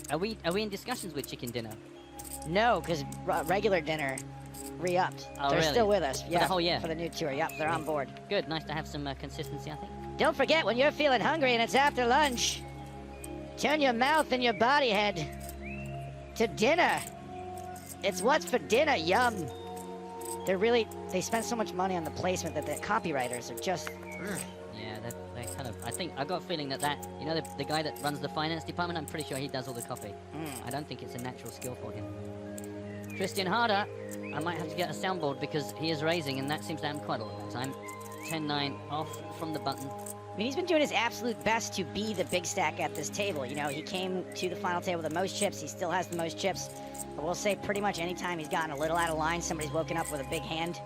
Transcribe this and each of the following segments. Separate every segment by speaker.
Speaker 1: Are we in discussions with chicken dinner?
Speaker 2: No, because regular dinner re-upped.
Speaker 1: Oh,
Speaker 2: They're
Speaker 1: really?
Speaker 2: still with us.
Speaker 1: For the whole year?
Speaker 2: For the new tour. Yep, they're on board.
Speaker 1: Good. Nice to have some consistency, I think.
Speaker 2: Don't forget, when you're feeling hungry and it's after lunch, turn your mouth and your body head to dinner. It's what's for dinner, yum. They spend so much money on the placement that the copywriters are just...
Speaker 1: Yeah, they kind of... I think, I've got a feeling that you know, the guy that runs the finance department, I'm pretty sure he does all the copy. I don't think it's a natural skill for him. Christian Harder, I might have to get a soundboard because he is raising, and that seems to happen quite a lot of the time. 10-9 off from the button.
Speaker 2: I mean, he's been doing his absolute best to be the big stack at this table. You know, he came to the final table with the most chips. He still has the most chips. But we'll say pretty much any time he's gotten a little out of line, somebody's woken up with a big hand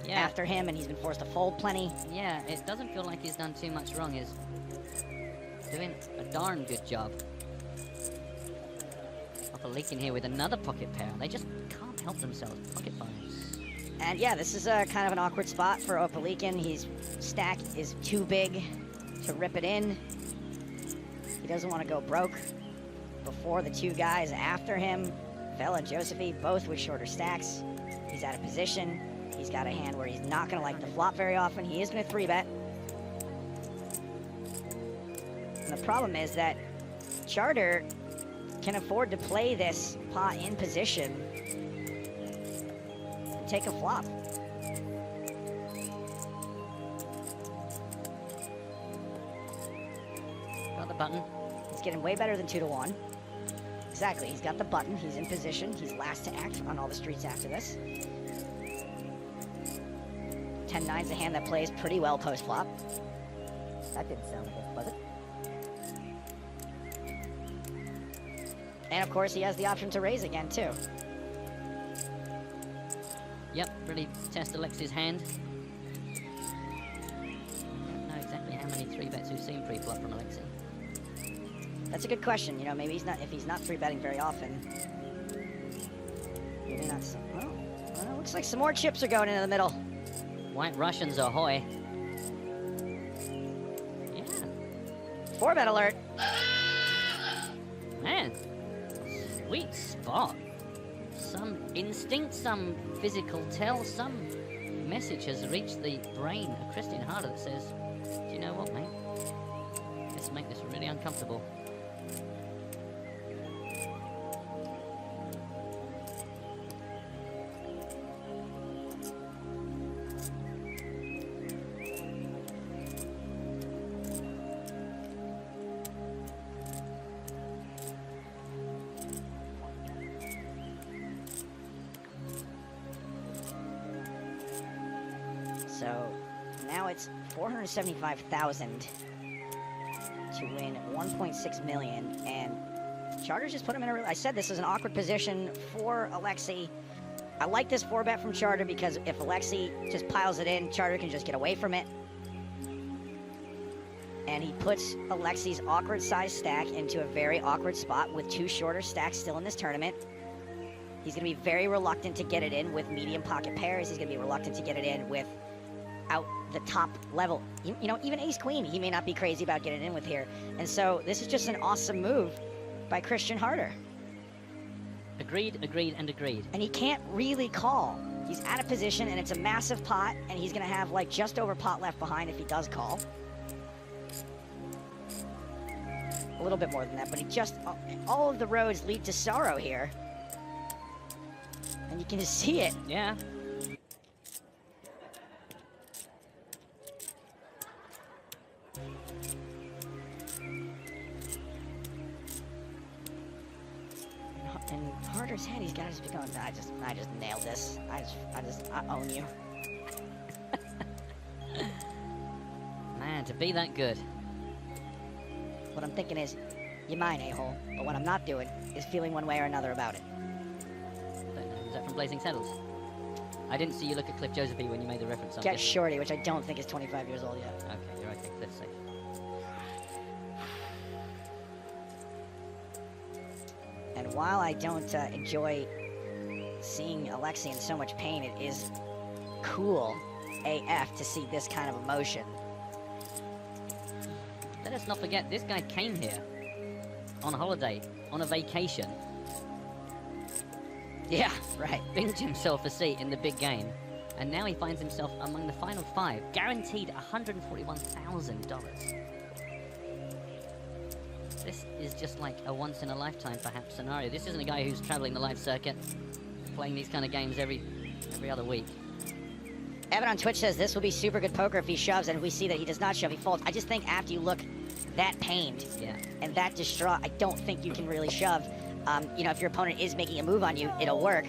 Speaker 2: after him, and he's been forced to fold plenty.
Speaker 1: Yeah, it doesn't feel like he's done too much wrong. He's doing a darn good job. Off a leak in here with another pocket pair. They just can't help themselves. Pocket fives.
Speaker 2: And yeah, this is a kind of an awkward spot for Opalikin. His stack is too big to rip it in. He doesn't want to go broke before the two guys after him, Vel and Josephy, both with shorter stacks. He's out of position. He's got a hand where he's not going to like the flop very often. He is going to 3-bet. And the problem is that Charter can afford to play this pot in position and take a flop.
Speaker 1: Got the button.
Speaker 2: He's getting way better than 2-1. Exactly, he's got the button, he's in position, he's last to act on all the streets after this. 10-9's a hand that plays pretty well post-flop. That didn't sound like it, was it? And of course, he has the option to raise again, too.
Speaker 1: Yep, really test Alexi's hand. I don't know exactly how many 3-bets we've seen pre-flop from Alexi.
Speaker 2: That's a good question. You know, maybe he's not, if he's not 3-betting very often. Maybe not. Well, looks like some more chips are going into the middle.
Speaker 1: White Russians ahoy. Yeah.
Speaker 2: 4-bet alert.
Speaker 1: Man, sweet spot. Some instinct, some physical tell, some message has reached the brain of Christian Harder that says, do you know what, mate? Let's make this really uncomfortable.
Speaker 2: So now it's 475,000 to win 1.6 million, and Charter's just put him in a. I said this is an awkward position for Alexi. I like this 4-bet from Charter because if Alexi just piles it in, Charter can just get away from it. And he puts Alexi's awkward size stack into a very awkward spot with two shorter stacks still in this tournament. He's going to be very reluctant to get it in with medium pocket pairs. He's going to be reluctant to get it in with out the top level. You know, even ace-queen, he may not be crazy about getting in with here. And so this is just an awesome move by Christian Harder.
Speaker 1: Agreed, agreed, and agreed.
Speaker 2: And he can't really call. He's out of position, and it's a massive pot, and he's going to have, like, just over pot left behind if he does call. A little bit more than that, but he just... all of the roads lead to sorrow here. And you can just see it.
Speaker 1: Yeah.
Speaker 2: In Harder's head, he's got to just be going, I just nailed this. I own you.
Speaker 1: Man, to be that good.
Speaker 2: What I'm thinking is, you're mine, a-hole. But what I'm not doing is feeling one way or another about it.
Speaker 1: Don't know. Is that from Blazing Saddles? I didn't see you look at Cliff Josephy when you made the reference.
Speaker 2: Get Shorty, which I don't think is 25 years old yet.
Speaker 1: Okay, you're okay. Cliff's safe.
Speaker 2: And while I don't enjoy seeing Alexi in so much pain, it is cool AF to see this kind of emotion.
Speaker 1: Let us not forget, this guy came here on holiday, on a vacation.
Speaker 2: Yeah, right.
Speaker 1: Binged himself a seat in the big game, and now he finds himself among the final 5, guaranteed $141,000. This is just like a once-in-a-lifetime, perhaps, scenario. This isn't a guy who's traveling the live circuit, playing these kind of games every other week.
Speaker 2: Evan on Twitch says this will be super good poker if he shoves, and if we see that he does not shove, he folds. I just think after you look that pained and that distraught, I don't think you can really shove. You know, if your opponent is making a move on you, it'll work.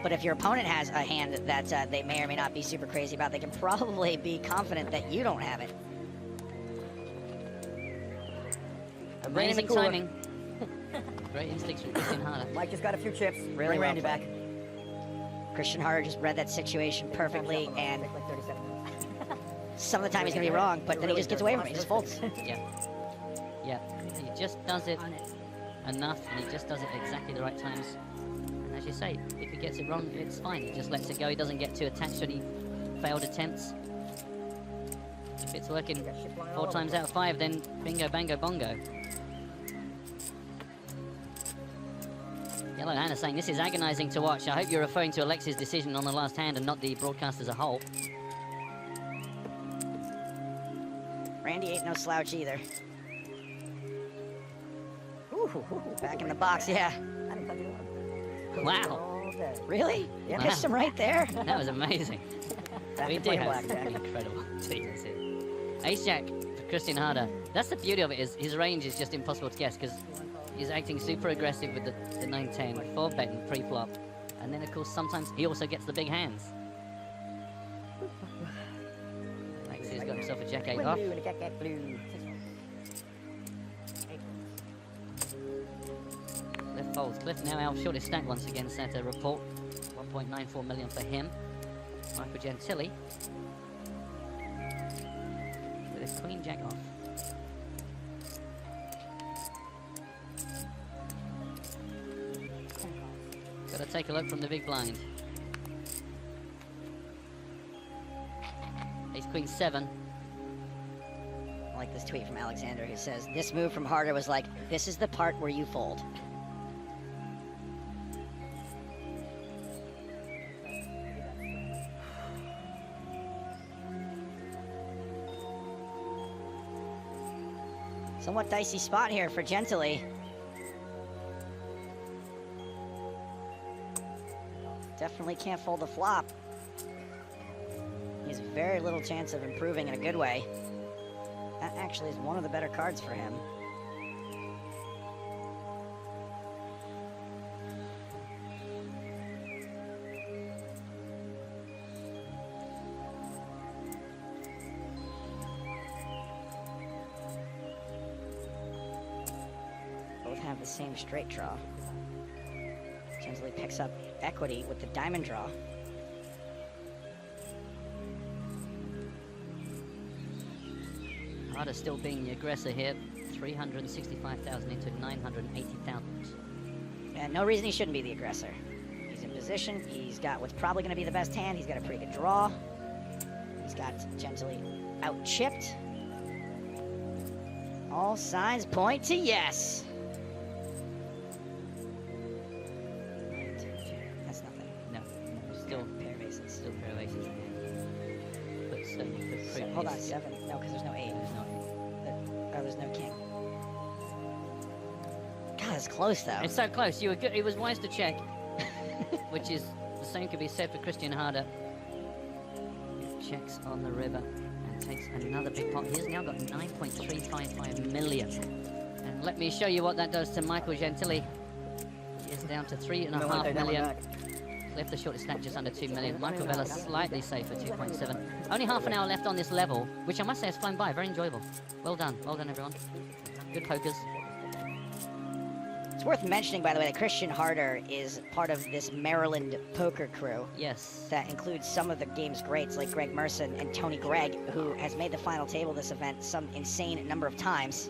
Speaker 2: But if your opponent has a hand that they may or may not be super crazy about, they can probably be confident that you don't have it.
Speaker 1: Amazing timing. Great instincts from Christian Harder.
Speaker 3: Mike just got a few chips.
Speaker 2: Really
Speaker 3: Bring
Speaker 2: well
Speaker 3: Randy back.
Speaker 2: Christian Harder just read that situation perfectly, and
Speaker 3: Like 37 minutes.
Speaker 2: some of the time he's going to be wrong, but then he just gets away from it. He just folds.
Speaker 1: Yeah. He just does it enough, and he just does it exactly the right times. And as you say, if he gets it wrong, it's fine. He just lets it go. He doesn't get too attached to any failed attempts. If it's working 4 times out of 5, then bingo, bango, bongo. Yellow Hannah saying this is agonizing to watch. I hope you're referring to Alexis' decision on the last hand and not the broadcast as a whole.
Speaker 2: Randy ain't no slouch either.
Speaker 3: Ooh,
Speaker 2: Back in the box, yeah.
Speaker 3: I didn't touch it.
Speaker 1: Wow,
Speaker 3: All day.
Speaker 2: Really? You
Speaker 3: Yeah.
Speaker 2: missed him right there.
Speaker 1: that was amazing.
Speaker 3: Back
Speaker 1: We
Speaker 3: to
Speaker 1: do
Speaker 3: playing
Speaker 1: have
Speaker 3: blackjack.
Speaker 1: an incredible team here. Ace Jack for Christian Harder. That's the beauty of it, is his range is just impossible to guess because he's acting super aggressive with the 9-10, 4 betting pre-flop. And then, of course, sometimes he also gets the big hands. Alexis got himself a jack-8
Speaker 3: Blue,
Speaker 1: off.
Speaker 3: blue, and a cat, blue.
Speaker 1: Cliff folds. Cliff now our shortest stack once again, set a report. 1.94 million for him. Michael Gentili with a queen jack off. Gotta take a look from the big blind. Ace queen 7.
Speaker 2: I like this tweet from Alexander who says, this move from Harder was like, this is the part where you fold. Somewhat dicey spot here for Gentili. Definitely can't fold the flop. He has very little chance of improving in a good way. That actually is one of the better cards for him. Both have the same straight draw. Gentili picks up equity with the diamond draw.
Speaker 1: Harder still being the aggressor here. 365,000 into 980,000.
Speaker 2: And no reason he shouldn't be the aggressor. He's in position. He's got what's probably going to be the best hand. He's got a pretty good draw. He's got Gentili out chipped. All signs point to yes. That's nothing.
Speaker 1: No, still
Speaker 2: Pair of aces.
Speaker 1: still pair of aces in hand. But certainly the previous.
Speaker 2: Hold on, 7. No, because there's no 8.
Speaker 1: There's no
Speaker 2: Oh, there's no king. God, it's close though.
Speaker 1: It's so close. You were good. It was wise to check, which is the same could be said for Christian Harder. Checks on the river and takes another big pot. He's now got 9.355 million. And let me show you what that does to Michael Gentili. He is down to 3.5 million. Left the shortest stack just under 2 million. Michael Vela slightly safer, 2.7. Only half an hour left on this level, which I must say has flown by. Very enjoyable. Well done everyone. Good pokers.
Speaker 2: It's worth mentioning, by the way, that Christian Harder is part of this Maryland poker crew
Speaker 1: Yes.
Speaker 2: that includes some of the game's greats like Greg Merson and Tony Gregg, who has made the final table of this event some insane number of times.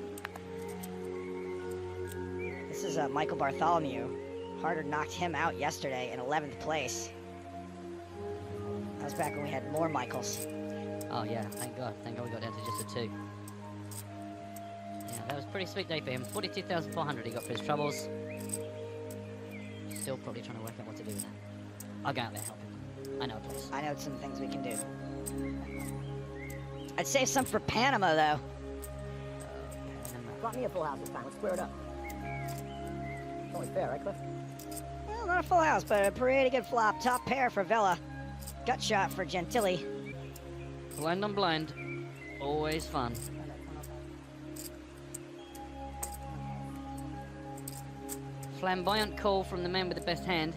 Speaker 2: This is Michael Bartholomew. Harder knocked him out yesterday in 11th place. That was back when we had more Michaels.
Speaker 1: Oh yeah, thank God. Thank God we got down to just a 2. Yeah, that was a pretty sweet day for him. 42,400 he got for his troubles. Still probably trying to work out what to do with that. I'll go out there and help him. I know a place.
Speaker 2: I know some things we can do. I'd save some for Panama, though.
Speaker 3: Got me a full house this time. Let's square it up. It's only fair, right, Cliff?
Speaker 2: Well, not a full house, but a pretty good flop. Top pair for Vela. Gut shot for Gentili.
Speaker 1: Blind on blind. Always fun. Flamboyant call from the man with the best hand.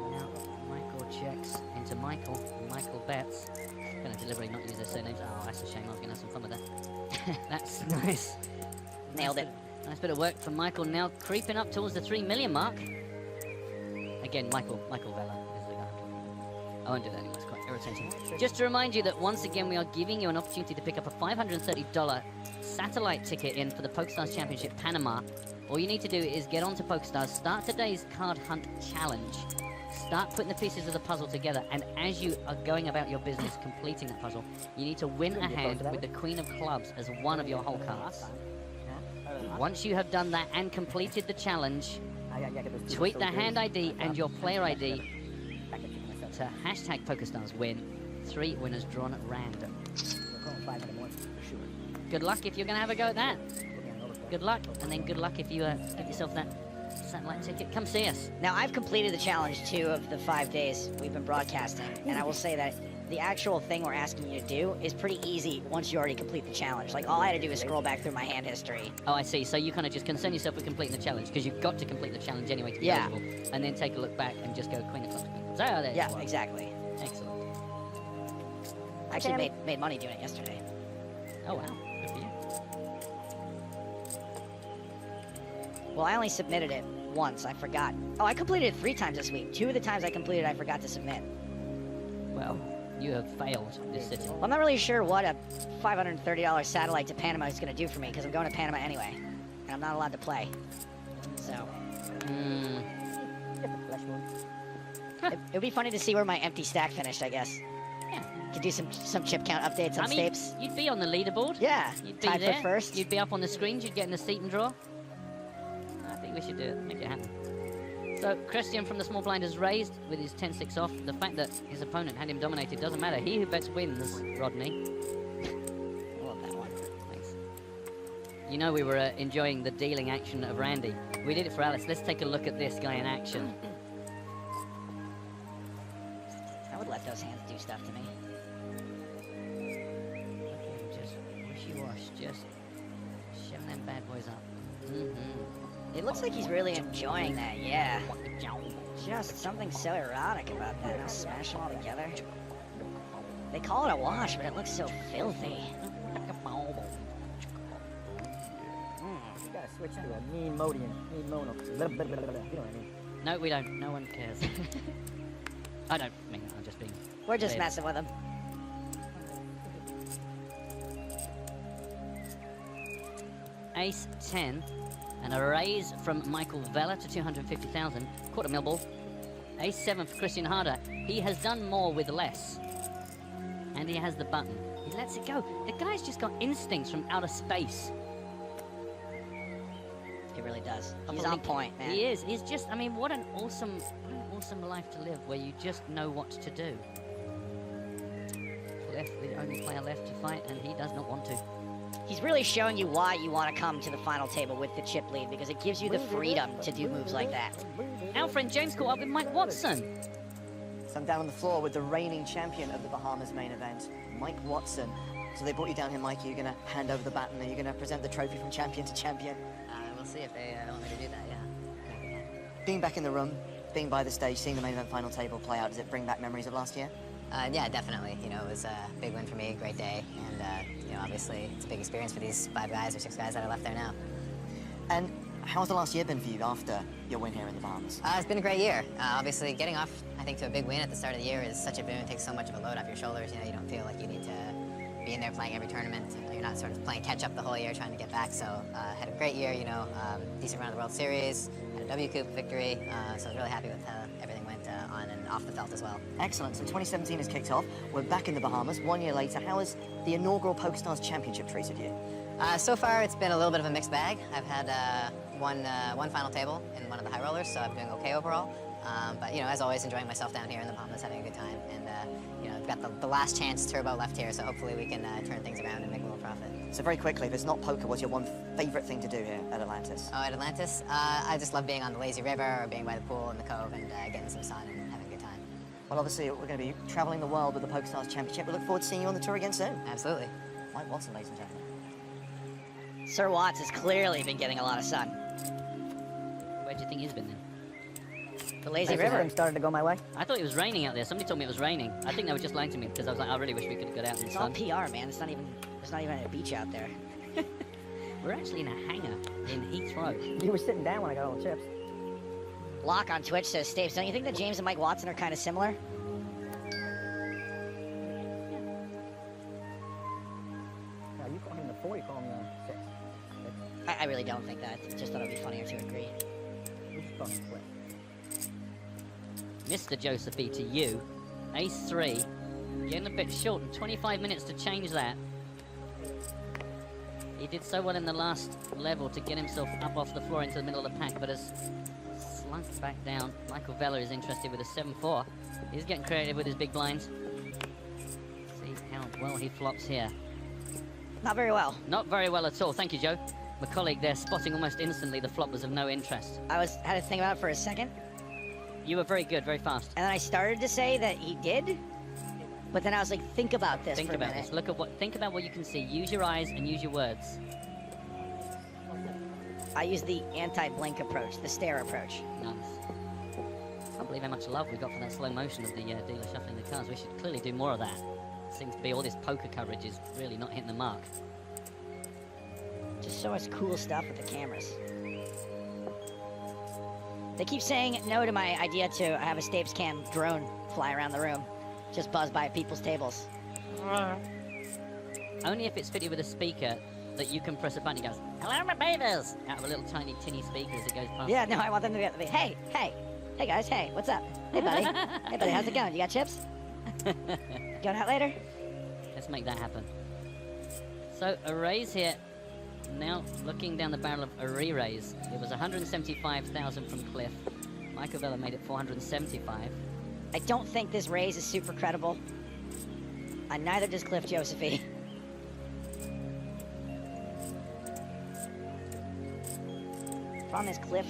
Speaker 1: Now Michael checks into Michael. And Michael bets. Gonna deliberately not use their surnames. Oh, that's a shame. I was gonna have some fun with that. That's nice.
Speaker 2: Nailed it.
Speaker 1: Nice bit of work for Michael. Now creeping up towards the 3 million mark. Again, Michael Vela is the guy I'm talking about. I won't do that anymore, it's quite irritating. Just to remind you that once again we are giving you an opportunity to pick up a $530 satellite ticket in for the PokerStars Championship Panama. All you need to do is get onto PokerStars, start today's card hunt challenge, start putting the pieces of the puzzle together, and as you are going about your business completing that puzzle, you need to win a hand with the Queen of Clubs as one of your hole cards. Once you have done that and completed the challenge, tweet the hand ID and your player ID to hashtag PokerStarsWin. 3 winners drawn at random. Good luck if you're going to have a go at that. Good luck, and then good luck if you get yourself that satellite ticket. Come see us.
Speaker 2: Now, I've completed the challenge 2 of the 5 days we've been broadcasting, and I will say that the actual thing we're asking you to do is pretty easy once you already complete the challenge. Like, all I had to do is scroll back through my hand history.
Speaker 1: Oh, I see. So you kind of just concern yourself with completing the challenge, because you've got to complete the challenge anyway to be eligible, and then take a look back and just go Queen of Clubs, Queen of Clubs. Oh, there you are.
Speaker 2: Exactly.
Speaker 1: Excellent.
Speaker 2: I actually made money doing it yesterday.
Speaker 1: Oh, wow. Good for you.
Speaker 2: Well, I only submitted it once. I forgot. Oh, I completed it 3 times this week. 2 of the times I completed, I forgot to submit.
Speaker 1: Well, you have failed this city.
Speaker 2: Well, I'm not really sure what a $530 satellite to Panama is going to do for me, because I'm going to Panama anyway, and I'm not allowed to play. So,
Speaker 3: Just a flesh wound.
Speaker 2: it would be funny to see where my empty stack finished, I guess.
Speaker 1: Yeah.
Speaker 2: Could do some chip count updates on Stapes.
Speaker 1: You'd be on the leaderboard.
Speaker 2: Yeah,
Speaker 1: You'd be
Speaker 2: tied
Speaker 1: there.
Speaker 2: for first.
Speaker 1: You'd be up on the screens. You'd get in the seat and draw. I think we should do it. Make it happen. So, Christian from the small blind has raised with his 10-6 off. The fact that his opponent had him dominated doesn't matter. He who bets wins, Rodney.
Speaker 2: I love that one.
Speaker 1: Thanks. You know we were enjoying the dealing action of Randy. We did it for Alice. Let's take a look at this guy in action.
Speaker 2: I would let those hands do stuff to me.
Speaker 1: Okay, just wishy-wash. Just shove them bad boys up.
Speaker 2: It looks like he's really enjoying that, yeah. Just something so erotic about that. Now smash them all together. They call it a wash, but it looks so filthy.
Speaker 3: You gotta switch to a mean modian. Mean mono. You know what I mean?
Speaker 1: No, we don't. No one cares. I don't mean that. I'm just being...
Speaker 2: We're just
Speaker 1: clear.
Speaker 2: messing with him.
Speaker 1: Ace 10. And a raise from Michael Vela to 250,000. Quarter mil ball. Ace 7 for Christian Harder. He has done more with less. And he has the button. He lets it go. The guy's just got instincts from outer space.
Speaker 2: He really does. He's on point, man.
Speaker 1: He is. He's just, I mean, what an awesome life to live where you just know what to do. Left, the only player left to fight, and he does not want to.
Speaker 2: He's really showing you why you want to come to the final table with the chip lead, because it gives you the freedom to do moves like that.
Speaker 1: Our friend James caught up with Mike Watson.
Speaker 4: So I'm down on the floor with the reigning champion of the Bahamas main event, Mike Watson. So they brought you down here, Mike. You're going to hand over the baton and you're going to present the trophy from champion to champion.
Speaker 5: We'll see if they want me to do that, yeah.
Speaker 4: Being back in the room, being by the stage, seeing the main event final table play out, does it bring back memories of last year?
Speaker 5: Yeah, definitely. You know, it was a big win for me, great day, and you know, obviously it's a big experience for these 5 guys or 6 guys that are left there now.
Speaker 4: And how's the last year been for you after your win here in the Bahamas?
Speaker 5: It's been a great year. Obviously, getting off, I think, to a big win at the start of the year is such a boon. It takes so much of a load off your shoulders. You know, you don't feel like you need to being there playing every tournament. You're not sort of playing catch up the whole year trying to get back. So had a great year, decent run of the World Series, had a W Coupe victory. So I was really happy with how everything went on and off the felt as well.
Speaker 4: Excellent. So 2017 has kicked off. We're back in the Bahamas 1 year later. How has the inaugural PokerStars Championship treated you?
Speaker 5: So far, it's been a little bit of a mixed bag. I've had one final table in one of the high rollers, so I'm doing okay overall. But as always, enjoying myself down here in the Bahamas, having a good time. And I've got the last chance turbo left here, so hopefully we can turn things around and make a little profit.
Speaker 4: So very quickly, if it's not poker, what's your one favorite thing to do here at Atlantis?
Speaker 5: Oh, at Atlantis? I just love being on the lazy river or being by the pool in the cove and getting some sun and having a good time.
Speaker 4: Well, obviously, we're going to be traveling the world with the PokerStars Championship. We look forward to seeing you on the tour again soon.
Speaker 5: Absolutely.
Speaker 4: Mike Watson, ladies and gentlemen.
Speaker 2: Sir Watts has clearly been getting a lot of sun.
Speaker 1: Where do you think he's been then?
Speaker 2: The lazy
Speaker 3: As
Speaker 2: river.
Speaker 3: spring started to go my way.
Speaker 1: I thought it was raining out there. Somebody told me it was raining. I think they were just lying to me because I was like, I really wish we could have got out in the
Speaker 2: It's all
Speaker 1: sun.
Speaker 2: PR, man. There's not even a beach out there.
Speaker 1: We're actually in a hangar in Heathrow.
Speaker 3: You were sitting down when I got all the chips.
Speaker 2: Locke on Twitch says, Staves, don't you think that James and Mike Watson are kind of similar?
Speaker 3: No, you call him the 4, you call him the 6.
Speaker 2: I really don't think that. Just thought it'd be funnier to agree.
Speaker 3: We just call him Cliff.
Speaker 1: Mr. Josephine to you. Ace 3. Getting a bit short. 25 minutes to change that. He did so well in the last level to get himself up off the floor into the middle of the pack, but has slunk back down. Michael Vella is interested with a 7-4. He's getting creative with his big blinds. See how well he flops here.
Speaker 2: Not very well.
Speaker 1: Not very well at all. Thank you, Joe. My colleague there spotting almost instantly the flop was of no interest.
Speaker 2: I had to think about it for a second,
Speaker 1: You were very good, very fast.
Speaker 2: and then I started to say that he did, but then I was like, think about this
Speaker 1: Think
Speaker 2: for a
Speaker 1: about
Speaker 2: minute.
Speaker 1: this. Think about what you can see. Use your eyes and use your words.
Speaker 2: I use the anti-blink approach, the stare approach.
Speaker 1: Nice. Can't believe how much love we got for that slow motion of the dealer shuffling the cards. We should clearly do more of that. Seems to be all this poker coverage is really not hitting the mark.
Speaker 2: Just so much cool stuff with the cameras. They keep saying no to my idea to have a Stapes Cam drone fly around the room. Just buzz by people's tables.
Speaker 1: Only if it's fitted with a speaker that you can press a button. It goes, "Hello, my babies!" out of a little tiny tinny speaker as it goes past.
Speaker 2: Yeah, no, I want them to be, hey, guys, hey, what's up? Hey, buddy. Hey, buddy, how's it going? You got chips? Going out later?
Speaker 1: Let's make that happen. So, a raise here. Now, looking down the barrel of a re-raise. It was 175,000 from Cliff. Michael Vella made it 475.
Speaker 2: I don't think this raise is super credible. Neither does Cliff Josephine. Problem is, Cliff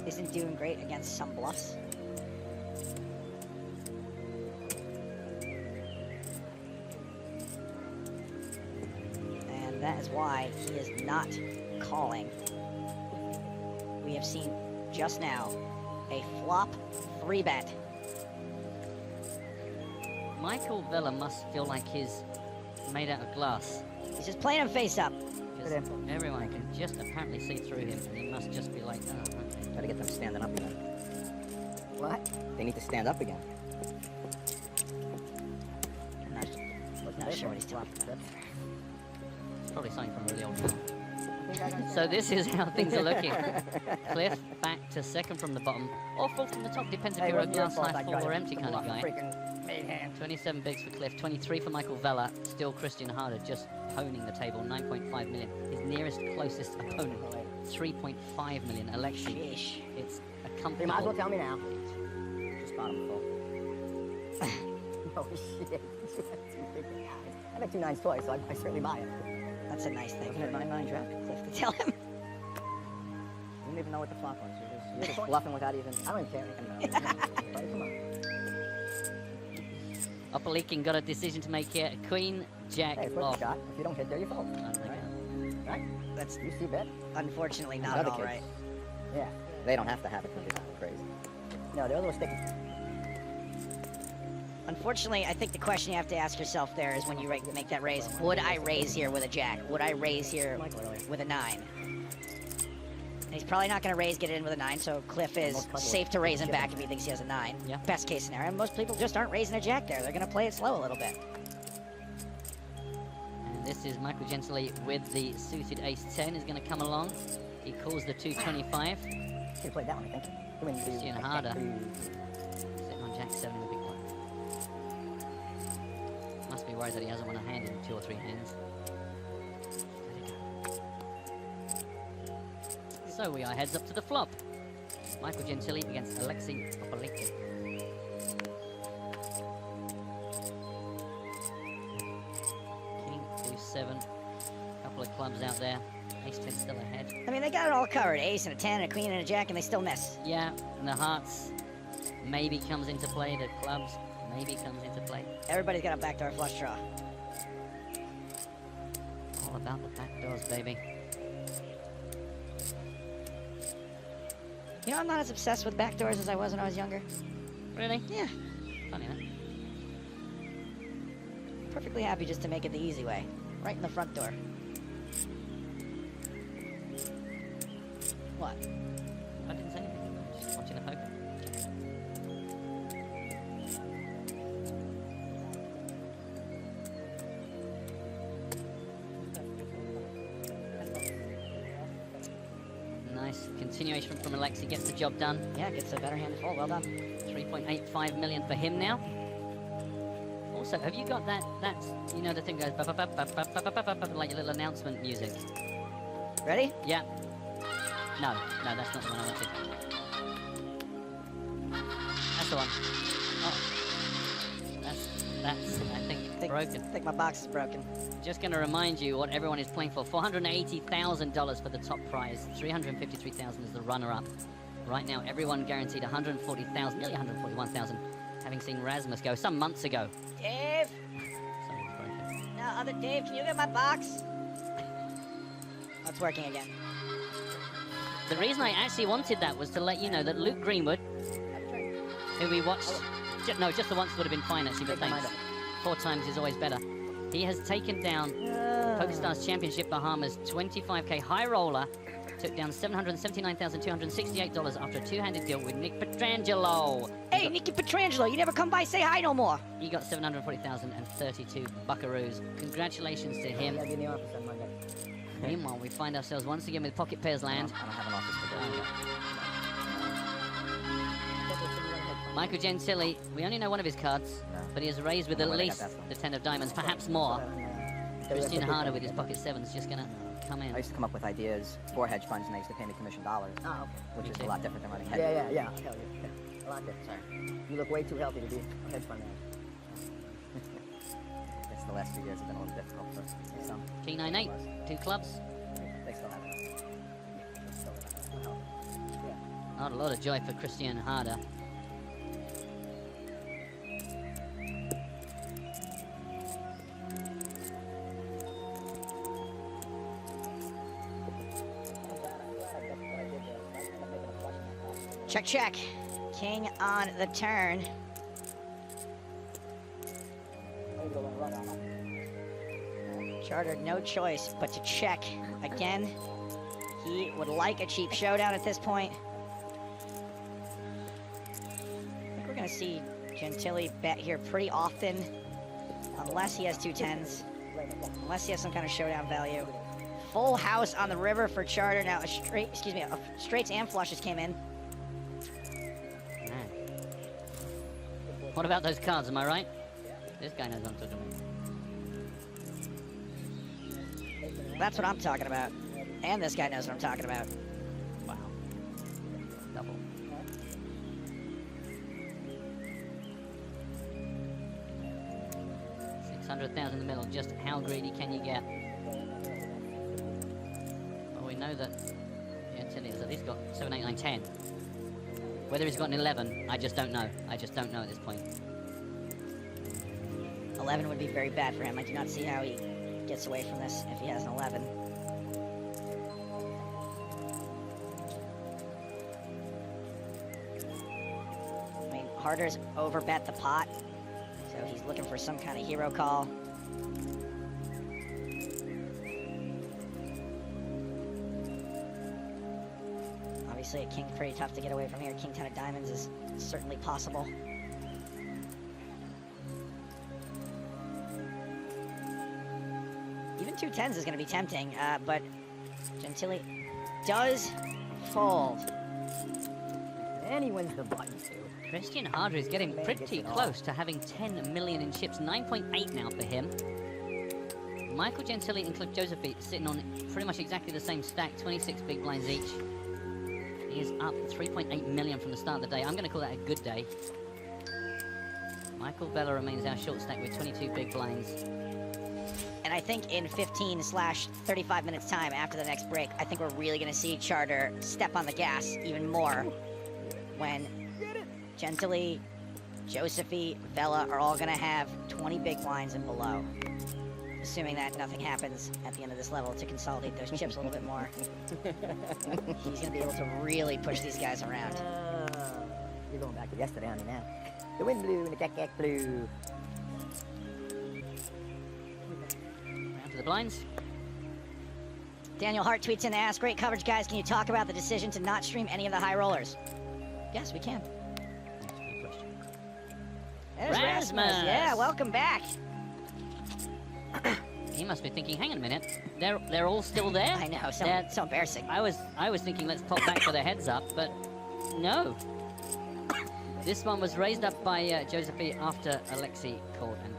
Speaker 2: isn't doing great against some bluffs. And that is why he is not calling. We have seen just now a flop 3-bet.
Speaker 1: Michael Vella must feel like he's made out of glass.
Speaker 2: He's just playing him face up.
Speaker 1: Because everyone can just apparently see through him, and he must just be like, oh, okay.
Speaker 3: Gotta get them standing up again. What? They need to stand up again.
Speaker 2: I'm not sure what he's talking about.
Speaker 1: It's probably something from a really old film. So this is how things are looking. Cliff back to second from the bottom, or fourth from the top, depends if you're a glass half full or empty kind of guy. 27 bigs for Cliff, 23 for Michael Vella, still Christian Harder just honing the table, 9.5 million. His nearest closest opponent, 3.5 million, Alexei.
Speaker 2: Sheesh.
Speaker 1: It's a
Speaker 3: You
Speaker 1: comfortable...
Speaker 3: might as well tell me now. Just bottom full. Oh shit. I bet 2 9s twice, so I certainly buy it.
Speaker 2: That's a nice thing.
Speaker 3: Wasn't it 9-9 draft?
Speaker 2: Cliff to tell him.
Speaker 3: You didn't even know what the flop was. You're just bluffing without even. I don't even care. Come on.
Speaker 1: Upper Leaking got a decision to make here. Queen, Jack,
Speaker 3: Hey, it's worth
Speaker 1: off.
Speaker 3: a shot. If you don't hit there, you fold. Right?
Speaker 2: That's
Speaker 3: You see bet?
Speaker 2: unfortunately not
Speaker 3: The
Speaker 2: at
Speaker 3: other
Speaker 2: all
Speaker 3: kids.
Speaker 2: right.
Speaker 3: Yeah. They don't have to have it because they're crazy. No, they're a little sticky.
Speaker 2: Unfortunately, I think the question you have to ask yourself there is when you make that raise, would I raise here with a jack? Would I raise here with a 9? And he's probably not going to raise, get it in with a 9, so Cliff is safe to raise him back if he thinks he has a 9.
Speaker 1: Yeah.
Speaker 2: Best case scenario. Most people just aren't raising a jack there. They're going to play it slow a little bit.
Speaker 1: This is Michael Gentili with the suited ace-10. He's going to come along. He calls the 225.
Speaker 3: Should have played that one, I think.
Speaker 1: Christian Harder. Sitting on Jack-7 in the big blind. Must be worried that he hasn't won a hand in 2 or 3 hands. So we are heads up to the flop. Michael Gentili against Alexei Popoliki. King, 2-7. Couple of clubs out there. Ace-10 still ahead.
Speaker 2: I mean, they got it all covered. Ace and a 10, and a queen and a jack, and they still miss.
Speaker 1: Yeah, and the hearts maybe comes into play. The clubs maybe comes into play.
Speaker 2: Everybody's got a backdoor flush draw.
Speaker 1: All about the backdoors, baby.
Speaker 2: You know, I'm not as obsessed with backdoors as I was when I was younger.
Speaker 1: Really?
Speaker 2: Yeah.
Speaker 1: Funny, huh?
Speaker 2: Perfectly happy just to make it the easy way. Right in the front door. What?
Speaker 1: I didn't say anything. I'm just watching the poker. Nice continuation from Alexei. Gets the job done.
Speaker 2: Yeah, gets a better hand to fold. Well done.
Speaker 1: 3.85 million for him now. Also, have you got that? That's, you know, the thing goes like your little announcement music.
Speaker 2: Ready?
Speaker 1: Yeah. No, that's not the one I wanted. That's the one. Oh. That's I think broken.
Speaker 2: I think my box is broken.
Speaker 1: Just going to remind you what everyone is playing for. $480,000 for the top prize. $353,000 is the runner-up. Right now, everyone guaranteed $140,000, nearly $141,000, having seen Rasmus go some months ago.
Speaker 2: Dave!
Speaker 1: Sorry, it's broken.
Speaker 2: No, other Dave, can you get my box? Oh, it's working again.
Speaker 1: The reason I actually wanted that was to let you know that Luke Greenwood, who we watched, just the once would have been fine actually, but thanks. 4 times is always better. He has taken down PokerStars Championship Bahamas 25K high roller, took down $779,268 after a 2-handed deal with Nick Petrangelo.
Speaker 2: Hey, Nicky Petrangelo, you never come by say hi no more.
Speaker 1: He got $740,032 buckaroos. Congratulations to him.
Speaker 3: Yeah, be in the office on Monday.
Speaker 1: Meanwhile, we find ourselves once again with pocket pairs land.
Speaker 3: I don't have an office for that.
Speaker 1: Michael Gentili, we only know one of his cards, but he has raised with at least the 10 of diamonds, perhaps more. Christian Harder with his pocket 7's just gonna come in.
Speaker 3: I used to come up with ideas for hedge funds, and they used to pay me commission dollars. Oh, okay. Which
Speaker 1: Me
Speaker 3: is
Speaker 1: too.
Speaker 3: a lot different than running hedge. Yeah. Hell yeah. A lot different. Sorry. You look way too healthy to be a hedge fund manager. I guess the last few years have been a little difficult for some.
Speaker 1: King 9-8, 2 clubs.
Speaker 3: They still have it. They still have it. Yeah.
Speaker 1: Not a lot of joy for Christian Harder.
Speaker 2: Check, check. King on the turn. Charter, no choice but to check again. He would like a cheap showdown at this point. I think we're gonna see Gentili bet here pretty often, unless he has 2 10s, unless he has some kind of showdown value. Full house on the river for Charter. Now a straights and flushes came in.
Speaker 1: Man. What about those cards, am I right? This guy knows what I'm talking about.
Speaker 2: That's what I'm talking about. And this guy knows what I'm talking about.
Speaker 1: Wow. Double. $600,000 in the middle. Just how greedy can you get? Well, we know that Gentili has at least got 7, 8, 9, 10. Whether he's got an 11, I just don't know. I just don't know at this point.
Speaker 2: 11 would be very bad for him. I do not see how he gets away from this if he has an 11. I mean, Harder's overbet the pot, so he's looking for some kind of hero call. Obviously, a king pretty tough to get away from here. King 10 of diamonds is certainly possible. Even 2 10s is going to be tempting, but Gentili does fold.
Speaker 3: And he wins the button, too.
Speaker 1: Christian Harder is getting
Speaker 3: Man
Speaker 1: pretty
Speaker 3: gets it all.
Speaker 1: close to having 10 million in chips. 9.8 now for him. Michael Gentili and Cliff Josephine sitting on pretty much exactly the same stack, 26 big blinds each. He is up 3.8 million from the start of the day. I'm going to call that a good day. Michael Vella remains our short stack with 22 big blinds.
Speaker 2: And I think in 15/35 minutes time after the next break, I think we're really going to see Charter step on the gas even more when Gentili, Josephine, Vella are all going to have 20 big blinds and below. Assuming that nothing happens at the end of this level to consolidate those chips a little bit more. He's going to be able to really push these guys around.
Speaker 3: You're going back to yesterday on me now. The wind blew and the jack blew.
Speaker 1: Round to the blinds.
Speaker 2: Daniel Hart tweets in to ask, great coverage, guys. Can you talk about the decision to not stream any of the high rollers? Yes, we can. There's Rasmus. Yeah, welcome back.
Speaker 1: He must be thinking, hang on a minute, they're all still there?
Speaker 2: I know,
Speaker 1: They're-
Speaker 2: so embarrassing.
Speaker 1: I was thinking let's pop back for the heads up, but no. This one was raised up by Josephine after Alexi called and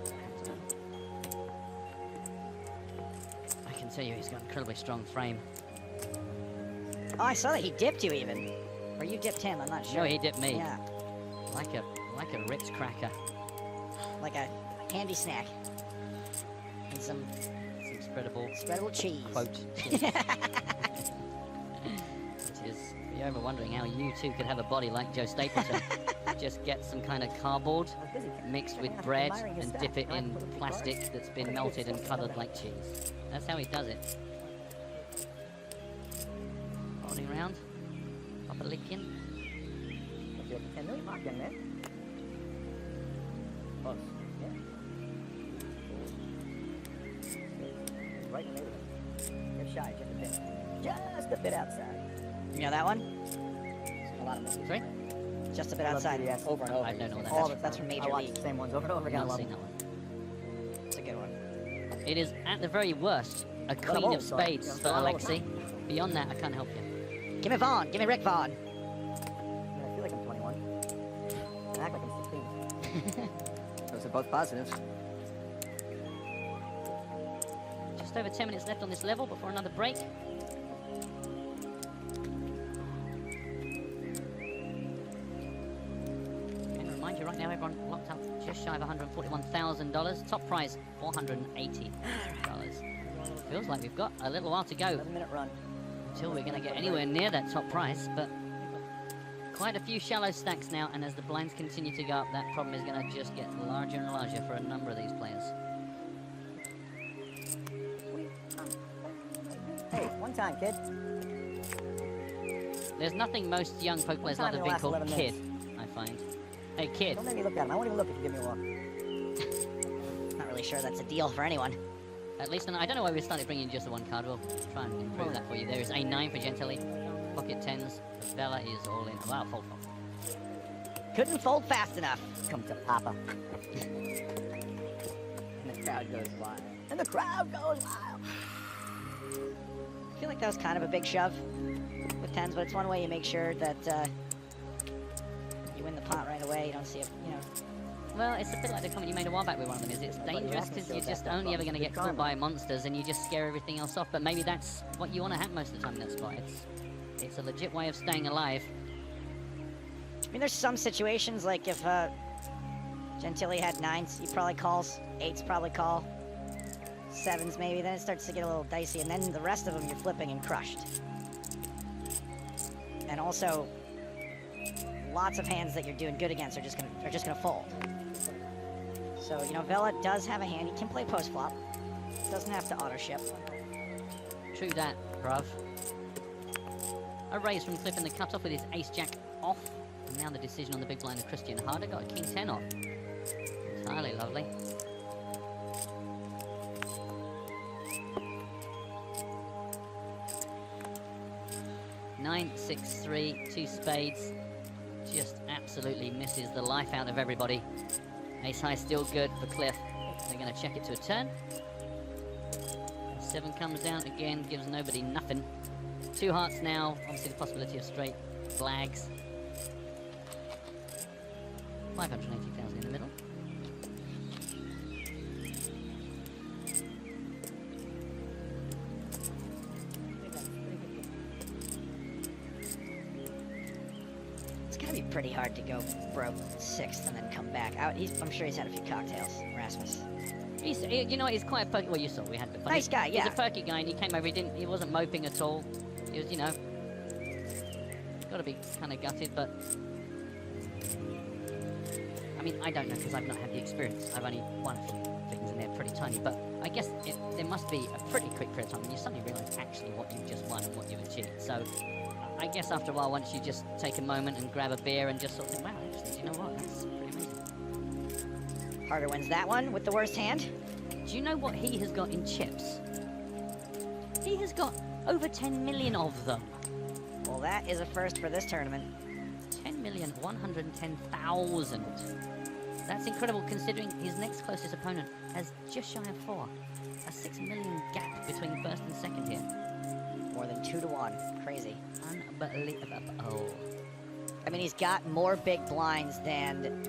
Speaker 1: I can tell you he's got an incredibly strong frame.
Speaker 2: Oh, I saw that he dipped you even. Or you dipped him, I'm not sure.
Speaker 1: No, he dipped me.
Speaker 2: Yeah,
Speaker 1: Like a Ritz cracker.
Speaker 2: like a handy snack. And some
Speaker 1: Spreadable
Speaker 2: cheese.
Speaker 1: quote. Which is, if you're ever wondering how you too could have a body like Joe Stapleton. Just get some kind of cardboard mixed with bread and dip it in plastic that's been melted and coloured like cheese. That's how he does it. Holding around. Pop a lick in.
Speaker 3: 10 million mark in there. Close. Yeah. Right in the neighborhood. You're shy, just a bit. Just a bit outside.
Speaker 2: You know that one?
Speaker 3: A lot of movies.
Speaker 1: Sorry?
Speaker 2: Just a bit outside.
Speaker 3: Yes, over and over.
Speaker 1: I don't know that.
Speaker 3: All
Speaker 2: That's
Speaker 3: the
Speaker 2: from
Speaker 3: time.
Speaker 2: Major
Speaker 3: I watch
Speaker 2: League.
Speaker 3: the same ones over and over again. I
Speaker 1: Not
Speaker 3: love
Speaker 1: seen
Speaker 3: them.
Speaker 1: that one.
Speaker 2: It's a good one.
Speaker 1: It is, at the very worst, a
Speaker 3: Well,
Speaker 1: queen
Speaker 3: I'm
Speaker 1: of
Speaker 3: sorry.
Speaker 1: spades
Speaker 3: Yeah,
Speaker 1: for
Speaker 3: I'm all
Speaker 1: Alexi. Beyond that, I can't help you.
Speaker 2: Give me Vaughn. Give me Rick Vaughn.
Speaker 3: I feel like I'm 21. I act like I'm 16. Those are both positives.
Speaker 1: Just over 10 minutes left on this level before another break. And remind you right now, everyone locked up just shy of $141,000. Top prize, $480. Feels like we've got a little while to go
Speaker 3: 11-minute run.
Speaker 1: until we're going to get anywhere near that top price, but quite a few shallow stacks now, and as the blinds continue to go up, that problem is going to just get larger and larger for a number of these players.
Speaker 3: Hey, one time, kid.
Speaker 1: There's nothing most young poke players love
Speaker 3: time
Speaker 1: than
Speaker 3: in the
Speaker 1: being
Speaker 3: last
Speaker 1: called
Speaker 3: 11
Speaker 1: kid, I find. Hey, kid.
Speaker 3: Don't make me look at him. I won't even look if you give me a walk.
Speaker 2: Not really sure that's a deal for anyone.
Speaker 1: At least, I don't know why we started bringing just the one card. We'll try and improve that for you. There is a 9 for Gentili. Pocket 10s. Vella is all in. Wow, fold.
Speaker 2: Couldn't fold fast enough.
Speaker 3: Come to Papa. And the crowd goes wild. And the crowd goes wild.
Speaker 2: I feel like that was kind of a big shove with 10s, but it's one way you make sure that you win the pot right away. You don't see it, you know.
Speaker 1: Well, it's a bit like the comment you made a while back with one of them, is it's dangerous because you're just only ever going to get caught by monsters and you just scare everything else off, but maybe that's what you want to have most of the time in that spot. It's a legit way of staying alive.
Speaker 2: I mean, there's some situations, like if Gentili had 9s, he probably calls. 8s probably call. 7s maybe, then it starts to get a little dicey, and then the rest of them you're flipping and crushed. And also, lots of hands that you're doing good against are just gonna fold. So, you know, Vella does have a hand. He can play post-flop. Doesn't have to auto-ship.
Speaker 1: True that, bruv. A raise from Cliff in the cutoff with his ace-jack off. And now the decision on the big blind of Christian Harder. Got a king-10 off. Entirely lovely. Nine, 6, 3, 2 spades. Just absolutely misses the life out of everybody. Ace high still good for Cliff. They're going to check it to a turn. 7 comes down again, gives nobody nothing. 2 hearts now, obviously the possibility of straight flags. 580,000 in the middle.
Speaker 2: It's gotta be pretty hard to go broke 6th and then come back. I'm sure he's had a few cocktails, Rasmus.
Speaker 1: You know what, he's quite a perky, well you saw, we had before.
Speaker 2: Nice guy, yeah.
Speaker 1: He's a perky guy and he came over, he wasn't moping at all. He was, you know, gotta be kind of gutted, but I mean, I don't know because I've not had the experience. I've only won a few things and they're pretty tiny, but I guess there must be a pretty quick period of time when you suddenly realise actually what you've just won and what you've achieved. So I guess after a while, once you just take a moment and grab a beer and just sort of think, wow, actually, do you know what? That's pretty amazing.
Speaker 2: Harder wins that one with the worst hand.
Speaker 1: Do you know what he has got in chips? He has got over 10 million of them.
Speaker 2: Well, that is a first for this tournament.
Speaker 1: 10,110,000. That's incredible considering his next closest opponent has just shy of 4. A 6 million gap between first and second here.
Speaker 2: More than 2 to 1. Crazy.
Speaker 1: Unbelievable.
Speaker 2: I mean, he's got more big blinds than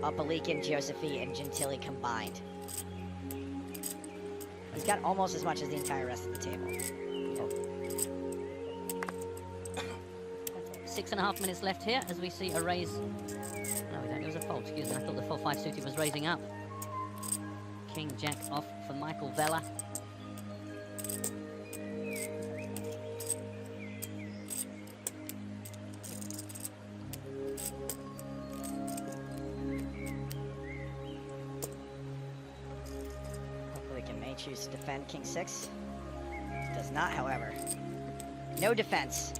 Speaker 2: Upalikin, Josephy, and Gentili combined. He's got almost as much as the entire rest of the table.
Speaker 1: 6.5 minutes left here as we see a raise. No, we don't. It was a fold. Excuse me. I thought the 4-5 suited was raising up. King Jack off for Michael Vella.
Speaker 2: Upalikin may choose to defend King 6. Does not, however. No defense.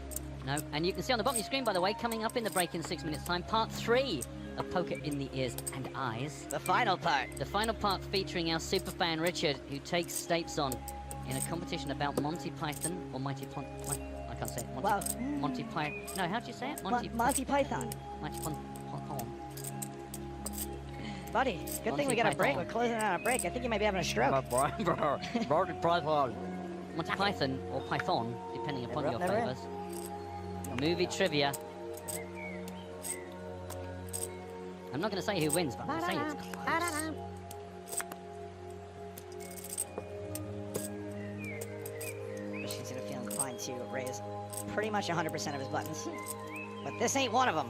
Speaker 1: No, and you can see on the bottom of your screen, by the way, coming up in the break in 6 minutes' time, part 3 of Poker in the Ears and Eyes.
Speaker 2: The final part.
Speaker 1: The final part featuring our superfan Richard, who takes Stapes on in a competition about Monty Python, or Mighty I can't say it. Monty Python. No, how do you say it?
Speaker 2: Monty Python.
Speaker 1: Monty Python.
Speaker 2: Buddy, good thing we got a break. We're closing on a break. I think you might be having a stroke.
Speaker 1: Monty Python, or Python, depending upon your favours. Movie trivia. I'm not going to say who wins, but I'm going to say it's close.
Speaker 2: He's going to feel inclined to raise pretty much 100% of his buttons. But this ain't one of them.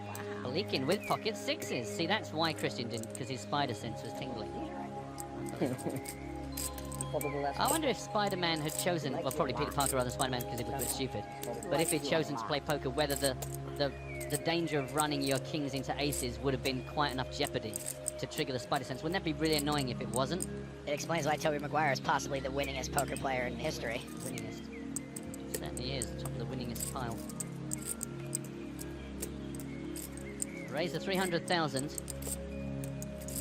Speaker 1: Wow. Leaking with pocket 6s. See, that's why Christian didn't, because his spider sense was tingling. I wonder if Spider-Man had chosen, well, probably Peter Parker rather than Spider-Man because he was a bit stupid, but if he'd chosen to play poker, whether the danger of running your kings into aces would have been quite enough jeopardy to trigger the spider sense. Wouldn't that be really annoying if it wasn't?
Speaker 2: It explains why Tobey Maguire is possibly the winningest poker player in history.
Speaker 1: Winningest. Certainly is, top of the winningest pile. Raise the 300,000.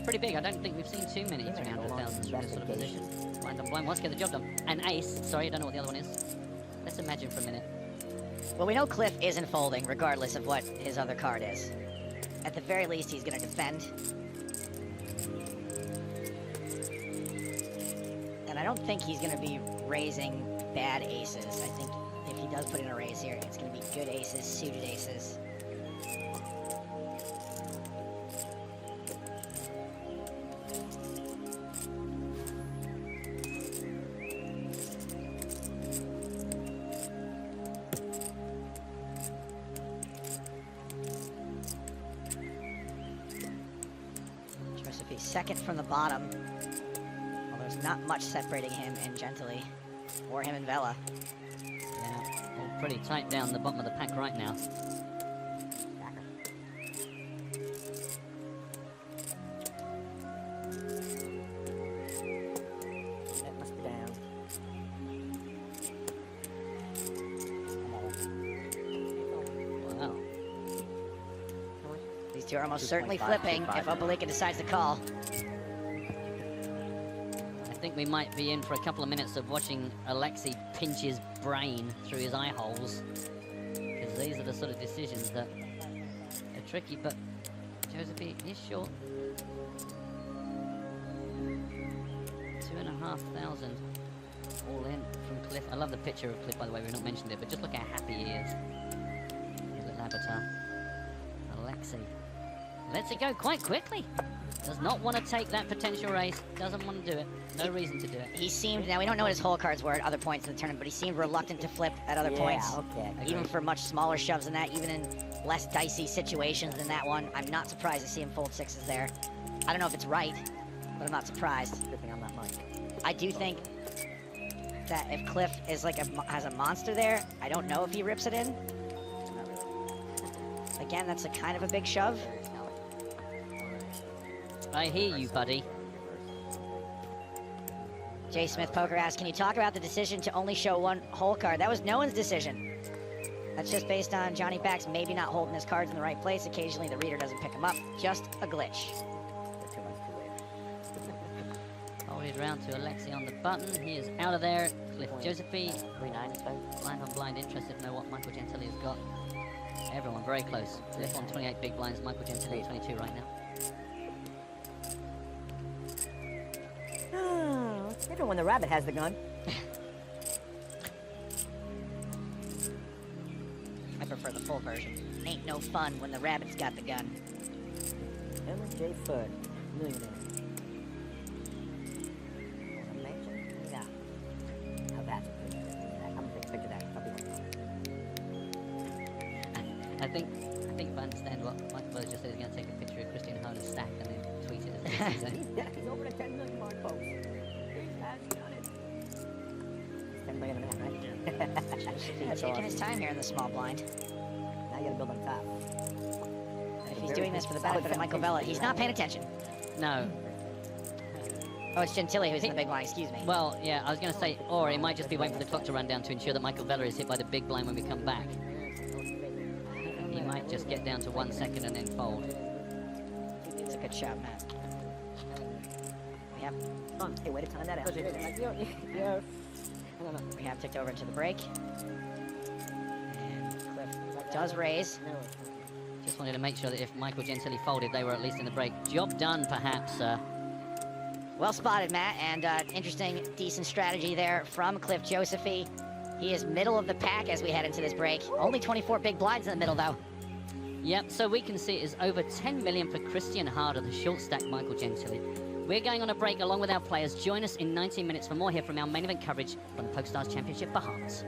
Speaker 1: Pretty big. I don't think we've seen too many 300,000s from this sort of position. Blind on blind. Let's get the job done. An ace. Sorry, I don't know what the other one is. Let's imagine for a minute.
Speaker 2: Well, we know Cliff isn't folding, regardless of what his other card is. At the very least, he's going to defend. And I don't think he's going to be raising bad aces. I think if he does put in a raise here, it's going to be good aces, suited aces. Second from the bottom. Well, there's not much separating him and Gentili, or him and Vela.
Speaker 1: Yeah, all pretty tight down the bottom of the pack right now.
Speaker 3: That must be down.
Speaker 1: Wow.
Speaker 2: These two are almost certainly flipping if Upalikin decides to call.
Speaker 1: I think we might be in for a couple of minutes of watching Alexei pinch his brain through his eye holes. Because these are the sort of decisions that are tricky, but Josephine is short. 2,500 all in from Cliff. I love the picture of Cliff, by the way. We've not mentioned it, but just look how happy he is. His little avatar. Alexei lets it go quite quickly. Does not want to take that potential race. Doesn't want to do it. No reason to do it.
Speaker 2: He seemed, now we don't know what his hole cards were at other points in the tournament, but he seemed reluctant to flip at other points.
Speaker 3: Okay.
Speaker 2: Even for much smaller shoves than that, even in less dicey situations than that one. I'm not surprised to see him fold sixes there. I don't know if it's right, but I'm not surprised.
Speaker 3: Good thing I'm not Mike.
Speaker 2: I do think that if Cliff is like has a monster there, I don't know if he rips it in. Again, that's a kind of a big shove.
Speaker 1: I hear you, buddy.
Speaker 2: Jay Smith Poker asks, can you talk about the decision to only show one hole card? That was no one's decision. That's just based on Johnny Backs maybe not holding his cards in the right place. Occasionally the reader doesn't pick them up. Just a glitch.
Speaker 1: Folded round to Alexei on the button. He is out of there. Cliff Josephy.
Speaker 3: 3-9 is fine.
Speaker 1: Blind on blind, interested to know what Michael Gentili has got. Everyone very close. Cliff on 28 big blinds, Michael Gentili 22 right now.
Speaker 3: It's different when the rabbit has the gun.
Speaker 2: I prefer the full version. Ain't no fun when the rabbit's got the gun.
Speaker 3: Emma J. Fudd, millionaire. Mansion? Yeah. Now that's a picture. I'm gonna take a picture of that.
Speaker 1: I think if I understand what Michael Bella just said, he's going to take a picture of Christian Harder's stack and then tweet it as a season.
Speaker 3: Yeah, he's over the 10 million mark, folks. He has done it. It's 10 million and a half, right?
Speaker 2: He's taking his time here in the small blind.
Speaker 3: Now you gotta build on top.
Speaker 2: And if he's doing this for the benefit of Michael Bella, he's not paying attention.
Speaker 1: No.
Speaker 2: Oh, it's Gentili who's in the big blind, excuse me.
Speaker 1: Well, yeah, I was going to say, or he might just be waiting for the clock to run down to ensure that Michael Bella is hit by the big blind when we come back. He might just get down to 1 second and then fold.
Speaker 2: It's a good shot, Matt. We have,
Speaker 3: Hey, way to time that out.
Speaker 2: we have ticked over into the break. And Cliff does raise.
Speaker 1: Just wanted to make sure that if Michael Gentili folded, they were at least in the break. Job done, perhaps,
Speaker 2: Well spotted, Matt, and interesting, decent strategy there from Cliff Josephy. He is middle of the pack as we head into this break. Only 24 big blinds in the middle, though.
Speaker 1: Yep, so we can see it is over 10 million for Christian Harder, the short stack Michael Gentili. We're going on a break along with our players. Join us in 19 minutes for more here from our main event coverage from the PokerStars Championship Bahamas.